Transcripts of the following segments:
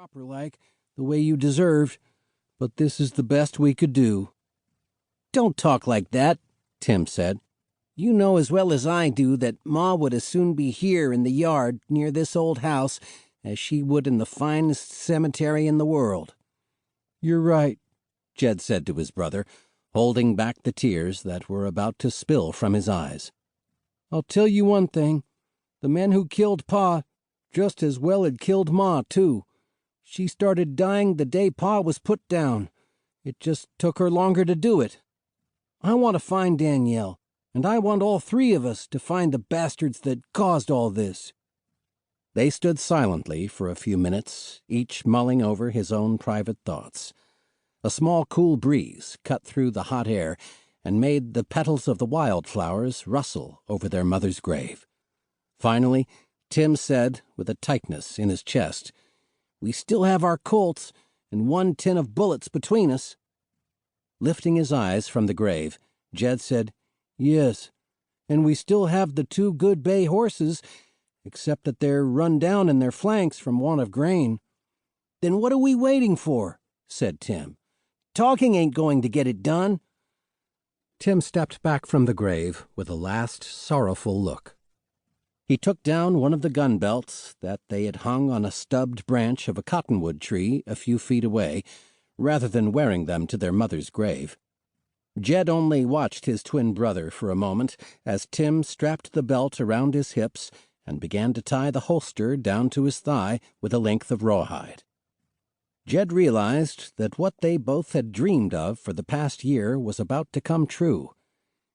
proper-like, the way you deserved, but this is the best we could do." "Don't talk like that," Tim said. "You know as well as I do that Ma would as soon be here in the yard near this old house as she would in the finest cemetery in the world." "You're right," Jed said to his brother, holding back the tears that were about to spill from his eyes. "I'll tell you one thing. The men who killed Pa just as well had killed Ma, too. She started dying the day Pa was put down. It just took her longer to do it. I want to find Danielle, and I want all three of us to find the bastards that caused all this." They stood silently for a few minutes, each mulling over his own private thoughts. A small cool breeze cut through the hot air and made the petals of the wildflowers rustle over their mother's grave. Finally, Tim said, with a tightness in his chest, "We still have our Colts and 1 tin of bullets between us." Lifting his eyes from the grave, Jed said, "Yes, and we still have the 2 good bay horses, except that they're run down in their flanks from want of grain." "Then what are we waiting for?" said Tim. "Talking ain't going to get it done." Tim stepped back from the grave with a last sorrowful look. He took down one of the gun belts that they had hung on a stubbed branch of a cottonwood tree a few feet away, rather than wearing them to their mother's grave. Jed only watched his twin brother for a moment as Tim strapped the belt around his hips and began to tie the holster down to his thigh with a length of rawhide. Jed realized that what they both had dreamed of for the past year was about to come true.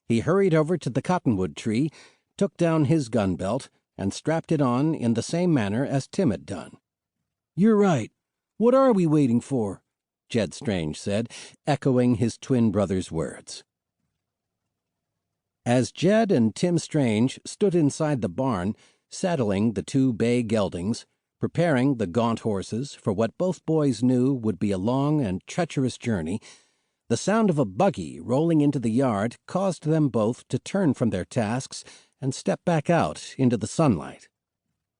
He hurried over to the cottonwood tree, took down his gun belt, and strapped it on in the same manner as Tim had done. "You're right. What are we waiting for?" Jed Strange said, echoing his twin brother's words. As Jed and Tim Strange stood inside the barn, saddling the 2 bay geldings, preparing the gaunt horses for what both boys knew would be a long and treacherous journey, the sound of a buggy rolling into the yard caused them both to turn from their tasks and step back out into the sunlight.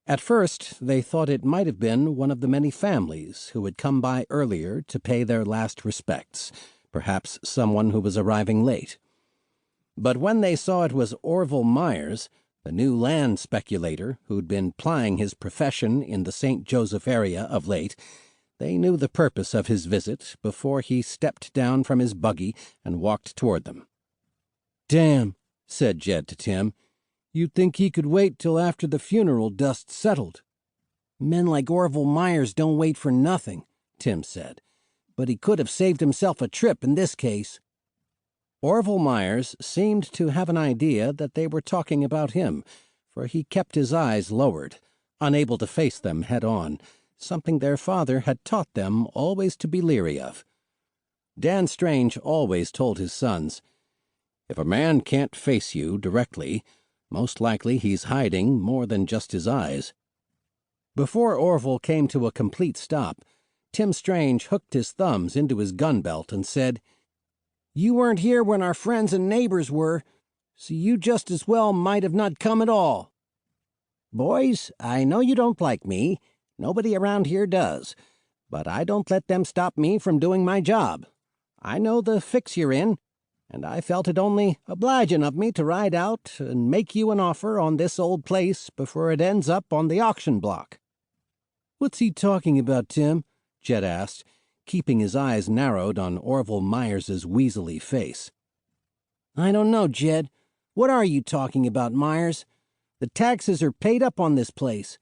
At first, they thought it might have been one of the many families who had come by earlier to pay their last respects, perhaps someone who was arriving late. But when they saw it was Orville Myers, the new land speculator who'd been plying his profession in the St. Joseph area of late, they knew the purpose of his visit before he stepped down from his buggy and walked toward them. "Damn," said Jed to Tim. "You'd think he could wait till after the funeral dust settled." "Men like Orville Myers don't wait for nothing," Tim said. "But he could have saved himself a trip in this case." Orville Myers seemed to have an idea that they were talking about him, for he kept his eyes lowered, unable to face them head-on, something their father had taught them always to be leery of. Dan Strange always told his sons, "If a man can't face you directly, most likely he's hiding more than just his eyes." Before Orville came to a complete stop, Tim Strange hooked his thumbs into his gun belt and said, "You weren't here when our friends and neighbors were, so you just as well might have not come at all. Boys, I know you don't like me. Nobody around here does. But I don't let them stop me from doing my job. I know the fix you're in, and I felt it only obliging of me to ride out and make you an offer on this old place before it ends up on the auction block." "What's he talking about, Tim?" Jed asked, keeping his eyes narrowed on Orville Myers's weaselly face. "I don't know, Jed. What are you talking about, Myers? The taxes are paid up on this place.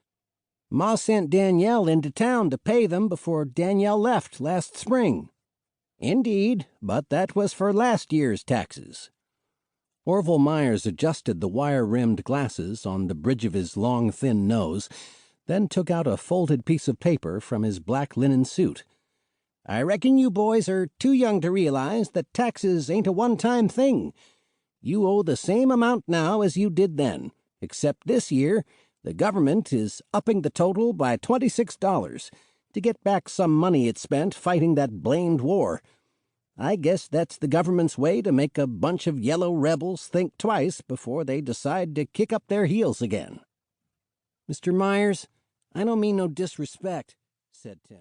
Ma sent Danielle into town to pay them before Danielle left last spring." "Indeed, but that was for last year's taxes." Orville Myers adjusted the wire-rimmed glasses on the bridge of his long, thin nose, then took out a folded piece of paper from his black linen suit. "I reckon you boys are too young to realize that taxes ain't a one-time thing. You owe the same amount now as you did then, except this year the government is upping the total by $26 to get back some money it spent fighting that blamed war. I guess that's the government's way to make a bunch of yellow rebels think twice before they decide to kick up their heels again." "Mr. Myers, I don't mean no disrespect," said Tim.